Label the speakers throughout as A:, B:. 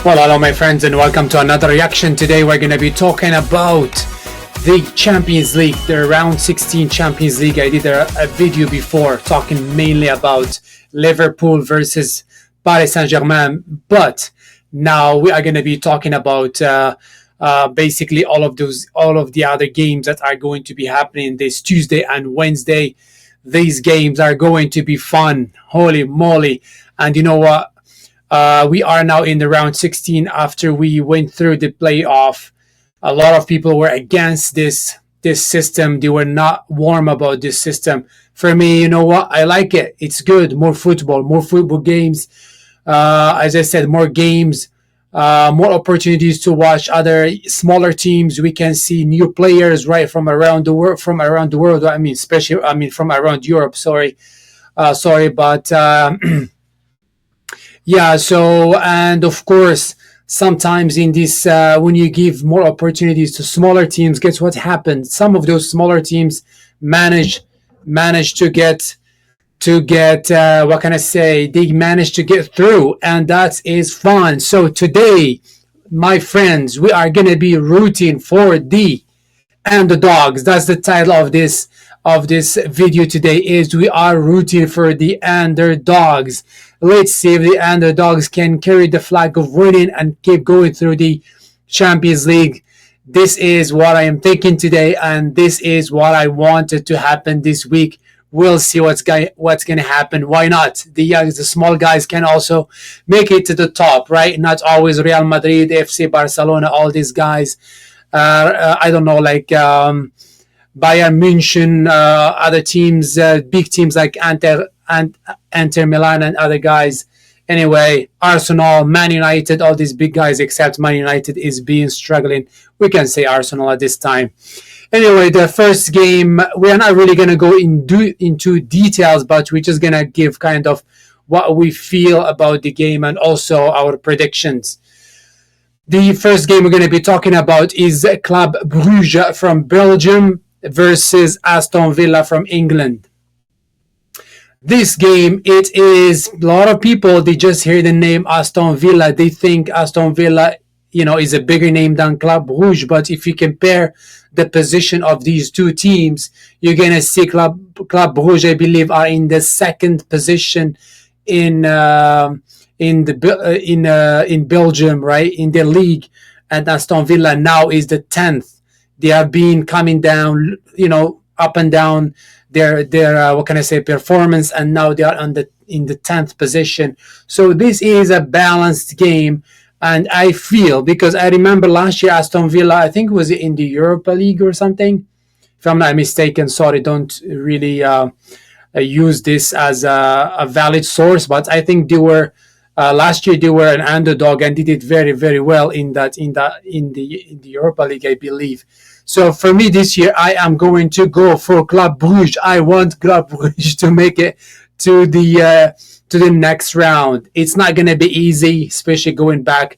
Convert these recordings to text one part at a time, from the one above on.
A: Well, hello, my friends, and welcome to another reaction. Today, we're going to be talking about the Champions League, the round 16 Champions League. I did a video before talking mainly about Liverpool versus Paris Saint-Germain, but now we are going to be talking about basically all of the other games that are going to be happening this Tuesday and Wednesday. These games are going to be fun. Holy moly! And you know what? We are now in the round 16 after we went through the playoff. A lot of people were against this system. They were not warm about this system. For me, you know what? I like it. It's good. More football games. As I said, more games, more opportunities to watch other smaller teams. We can see new players right from around the world. I mean, from around Europe. But. Yeah, so, and of course, sometimes in this, when you give more opportunities to smaller teams, guess what happens? Some of those smaller teams manage to get what can I say? They manage to get through, and that is fun. So today, my friends, we are gonna be rooting for the Underdogs. That's the title of this video today. Is we are rooting for the Underdogs. Let's see if the Underdogs can carry the flag of winning and keep going through the Champions League. This is what I am thinking today, and this is what I wanted to happen this week. We'll see what's going to happen. Why not? The small guys can also make it to the top, right? Not always Real Madrid, FC Barcelona, all these guys. I don't know, like Bayern München, other teams, big teams like Inter Milan and other guys. Anyway, Arsenal, Man United, all these big guys, except Man United is being struggling. We can say Arsenal at this time. Anyway, the first game, we're not really going to go into details, but we're just going to give kind of what we feel about the game and also our predictions. The first game we're going to be talking about is Club Brugge from Belgium versus Aston Villa from England. This game, it is a lot of people, they just hear the name Aston Villa. They think Aston Villa, is a bigger name than Club Brugge. But if you compare the position of these two teams, you're going to see Club Brugge, I believe, are in the second position in Belgium, right, in the league, and Aston Villa now is the 10th. They have been coming down, up and down their what can I say, performance, and now they are in the 10th position. So this is a balanced game, and I feel, because I remember last year Aston Villa, I think it was in the Europa League or something, if I'm not mistaken. Sorry, don't really use this as a valid source, but I think they were. Last year they were an underdog and they did very, very well in the Europa League, I believe. So for me this year, I am going to go for Club Brugge. I want Club Brugge to make it to the next round. It's not going to be easy, especially going to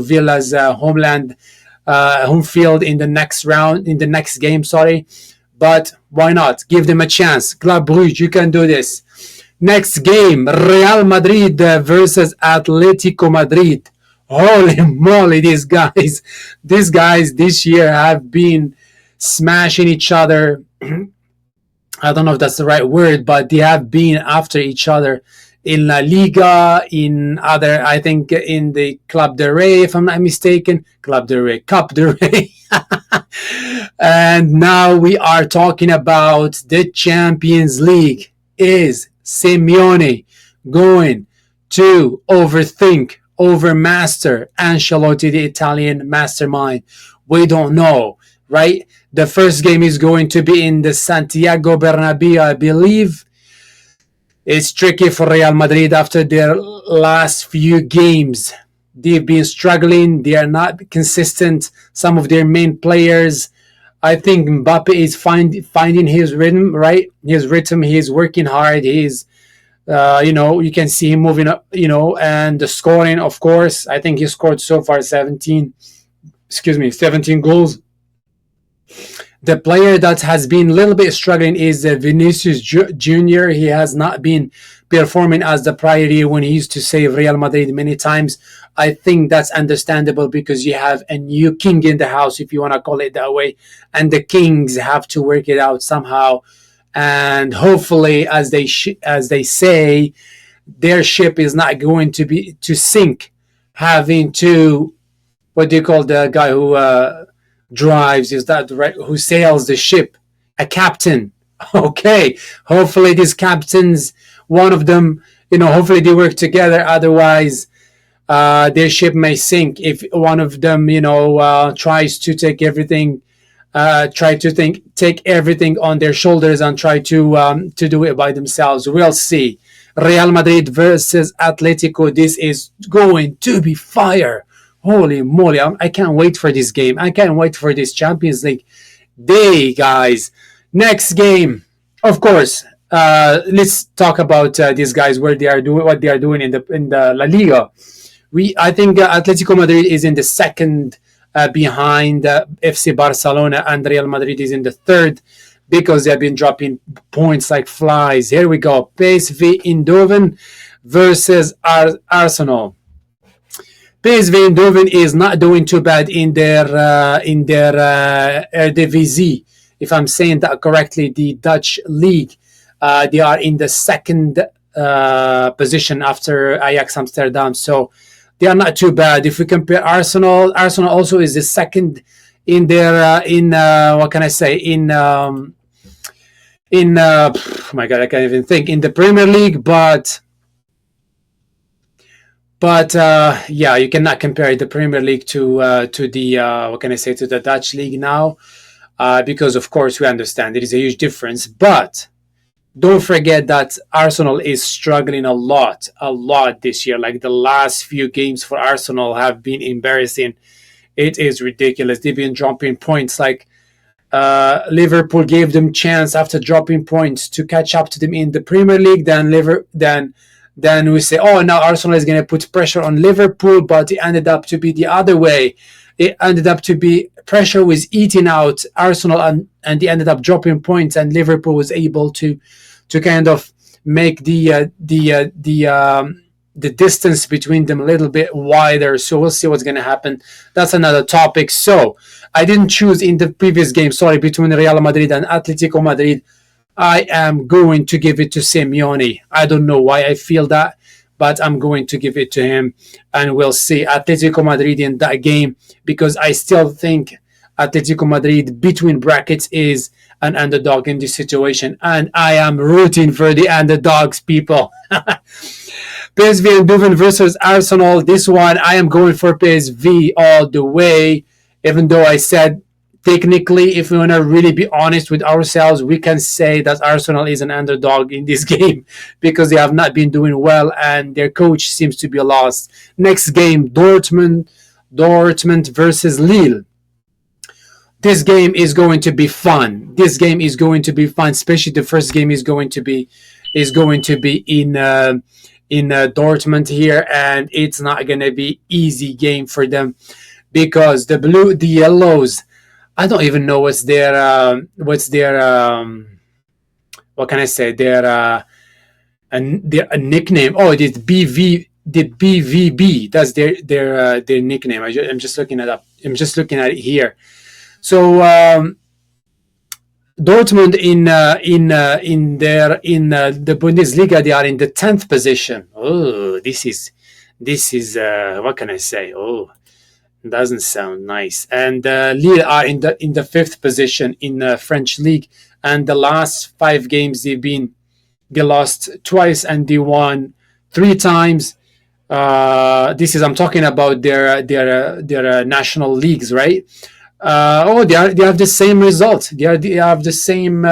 A: Villa's home field in the next game. Sorry, but why not give them a chance? Club Brugge, you can do this. Next game, Real Madrid versus Atletico Madrid. Holy moly, these guys this year have been smashing each other. I don't know if that's the right word, but they have been after each other in La Liga, I think in the Club de Rey, if I'm not mistaken. Cup de Rey. And now we are talking about the Champions League. Is Simeone going to overmaster Ancelotti, the Italian mastermind? We don't know, right? The first game is going to be in the Santiago Bernabeu, I believe. It's tricky for Real Madrid after their last few games. They've been struggling. They are not consistent. Some of their main players, I think Mbappe is finding his rhythm, right? His rhythm. He's working hard. He's, you can see him moving up, and the scoring, of course. I think he scored so far 17 goals. The player that has been a little bit struggling is Vinicius Jr. He has not been performing as the priority when he used to save Real Madrid many times. I think that's understandable because you have a new king in the house, if you want to call it that way, and the kings have to work it out somehow. And hopefully, as they say, their ship is not going to be to sink, having to, what do you call the guy who drives? Is that right? Who sails the ship? A captain. Okay. Hopefully, these captains, one of them, hopefully they work together. Otherwise, their ship may sink if one of them, tries to take everything, take everything on their shoulders and try to do it by themselves. We'll see. Real Madrid versus Atletico. This is going to be fire. Holy moly! I can't wait for this game. I can't wait for this Champions League day, guys. Next game, of course. Let's talk about these guys, where they are doing, what they are doing in the La Liga. I think Atletico Madrid is in the second, behind FC Barcelona, and Real Madrid is in the third because they have been dropping points like flies. Here we go. PSV Eindhoven versus Arsenal. PSV Eindhoven is not doing too bad in their Eredivisie, if I'm saying that correctly, the Dutch league. They are in the second position after Ajax Amsterdam, so they are not too bad. If we compare Arsenal also is the second in their what can I say, oh my god, I can't even think, in the Premier League, but yeah, you cannot compare the Premier League to the what can I say, to the Dutch league now, because of course we understand it is a huge difference. But don't forget that Arsenal is struggling a lot this year. Like, the last few games for Arsenal have been embarrassing. It is ridiculous. They've been dropping points. Like, Liverpool gave them chance after dropping points to catch up to them in the Premier League. Then we say, oh, now Arsenal is going to put pressure on Liverpool, but it ended up to be the other way. It ended up to be pressure was eating out Arsenal, and they ended up dropping points, and Liverpool was able to kind of make the distance between them a little bit wider. So we'll see what's going to happen. That's another topic. So I didn't choose in the previous game, sorry, between Real Madrid and Atletico Madrid. I am going to give it to Simeone. I don't know why I feel that, but I'm going to give it to him, and we'll see Atletico Madrid in that game, because I still think Atletico Madrid, between brackets, is an underdog in this situation, and I am rooting for the underdogs, people. PSV Eindhoven versus Arsenal. This one, I am going for PSV all the way, even though I said technically, if we want to really be honest with ourselves, we can say that Arsenal is an underdog in this game because they have not been doing well and their coach seems to be lost. Next game, Dortmund versus Lille. This game is going to be fun. Especially the first game is going to be in Dortmund here, and it's not going to be easy game for them because the yellows, I don't even know what's their what can I say, their nickname. Oh, it is BVB. That's their nickname. I'm just looking it up. I'm just looking at it here. So Dortmund in the Bundesliga, they are in the 10th position. Oh, this is what can I say? Oh, doesn't sound nice. And Lille are in the 5th position in the French league. And the last 5 games they lost twice and they won 3 times. I'm talking about their national leagues, right? They have the same result. They have the same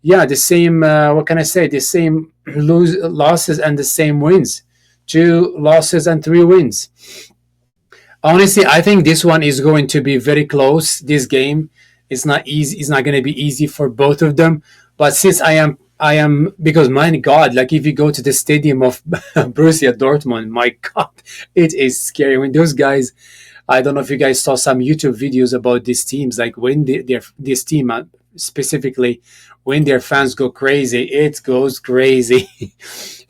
A: what can I say? The same losses and the same wins. 2 losses and 3 wins. Honestly, I think this one is going to be very close. This game is not easy. It's not going to be easy for both of them. But since I am because my God, like if you go to the stadium of Borussia Dortmund, my God, it is scary when those guys. I don't know if you guys saw some YouTube videos about these teams, like when this team, specifically when their fans go crazy. It goes crazy.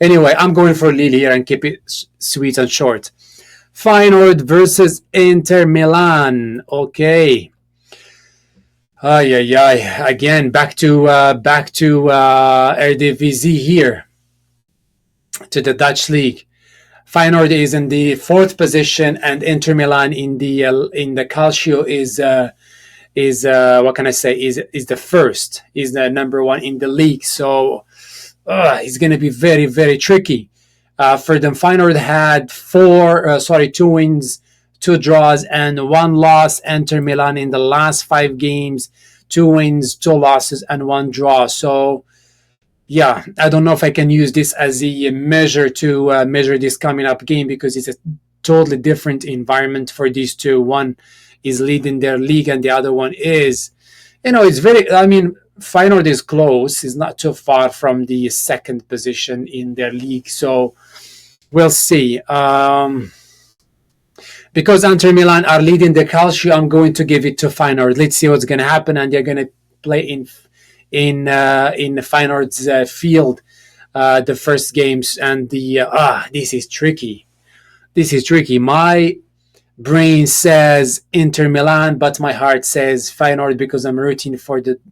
A: Anyway, I'm going for Lille here and keep it sweet and short. Feyenoord versus Inter Milan. Okay. Ay, ay, ay. Again, back to Eredivisie here, to the Dutch league. Feyenoord is in the fourth position, and Inter Milan in the Calcio is what can I say, is the first, is the number one in the league. So it's going to be very, very tricky for them. Feyenoord had 2 wins, 2 draws, and 1 loss. Inter Milan in the last 5 games, 2 wins, 2 losses, and 1 draw. So yeah, I don't know if I can use this as a measure to measure this coming up game, because it's a totally different environment for these two. One is leading their league, and the other one is, it's very, I mean, Feyenoord is close. It's not too far from the second position in their league. So we'll see. Because Inter Milan are leading the Calcio, I'm going to give it to Feyenoord. Let's see what's going to happen, and they're going to play in Feyenoord's field the first games, and this is tricky. This is tricky. My brain says Inter Milan, but my heart says Feyenoord, because I'm rooting for the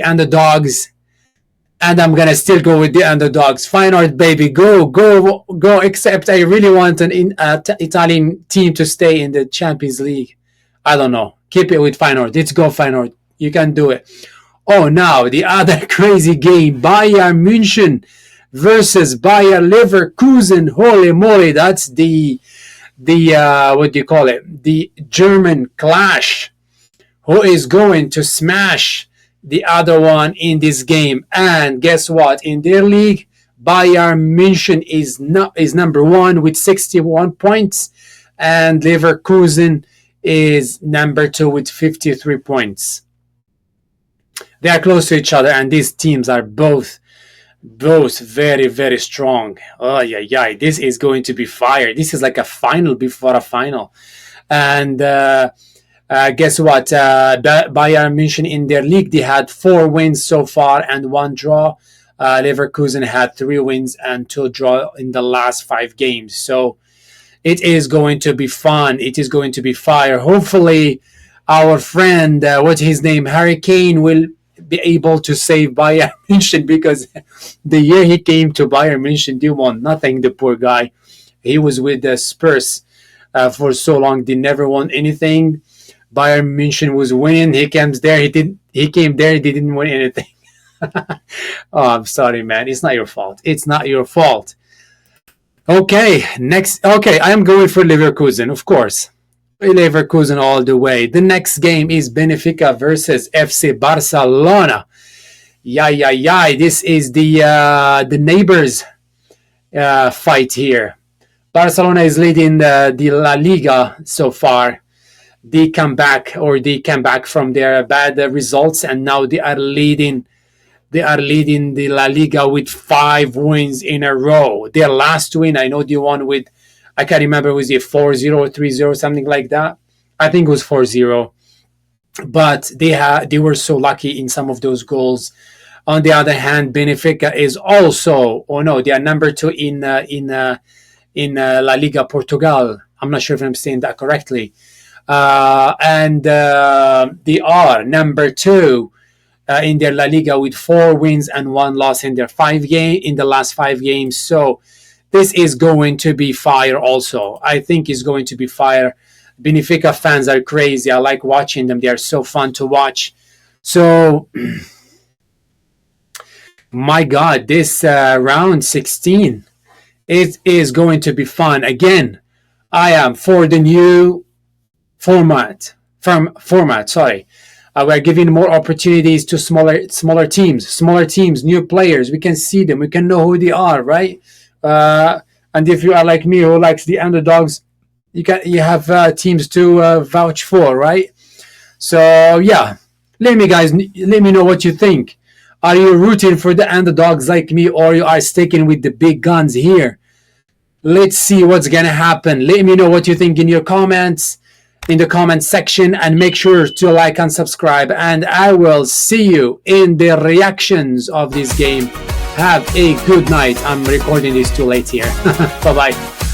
A: underdogs, and I'm gonna still go with the underdogs. Feyenoord, baby, go, go, go! Except I really want an Italian team to stay in the Champions League. I don't know. Keep it with Feyenoord. Let's go, Feyenoord. You can do it. Oh, now the other crazy game: Bayern München versus Bayer Leverkusen. Holy moly, that's the what do you call it? The German clash. Who is going to smash the other one in this game? And guess what? In their league, Bayern München is number 1 with 61 points, and Leverkusen is number 2 with 53 points. They are close to each other, and these teams are both very, very strong. Oh, yeah. This is going to be fire. This is like a final before a final. And guess what? Bayern München in their league, they had 4 wins so far and 1 draw. Leverkusen had 3 wins and 2 draw in the last 5 games. So it is going to be fun. It is going to be fire. Hopefully, our friend, what's his name, Harry Kane, will be able to save Bayern München, because the year he came to Bayern München, they won nothing, the poor guy. He was with the Spurs for so long. They never won anything. Bayern München was winning. He came there, they didn't win anything. Oh, I'm sorry, man. It's not your fault. It's not your fault. Okay, next. Okay, I am going for Leverkusen, of course. Leverkusen all the way. The next game is Benfica versus FC Barcelona. Yeah. This is the neighbors fight here. Barcelona is leading the La Liga so far. They came back from their bad results, and now they are leading the La Liga with 5 wins in a row. Their last win, I know they won with, I can't remember, was it 4-0 or 3-0, something like that? I think it was 4-0. But they were so lucky in some of those goals. On the other hand, Benfica is also, they are number 2 in La Liga Portugal. I'm not sure if I'm saying that correctly. And they are number 2 in their La Liga with 4 wins and 1 loss in the last 5 games. So this is going to be fire also. I think it's going to be fire. Benfica fans are crazy. I like watching them. They are so fun to watch. So, my God, this round 16, it is going to be fun. Again, I am for the new format. We're giving more opportunities to smaller teams, new players. We can see them. We can know who they are, right? And if you are like me, who likes the underdogs, you have teams to vouch for, right? So yeah, let me know what you think. Are you rooting for the underdogs like me, or you are sticking with the big guns here? Let's see what's gonna happen. Let me know what you think in your comments. in the comment section, and make sure to like and subscribe, and I will see you in the reactions of this game. Have a good night. I'm recording this too late here. Bye bye.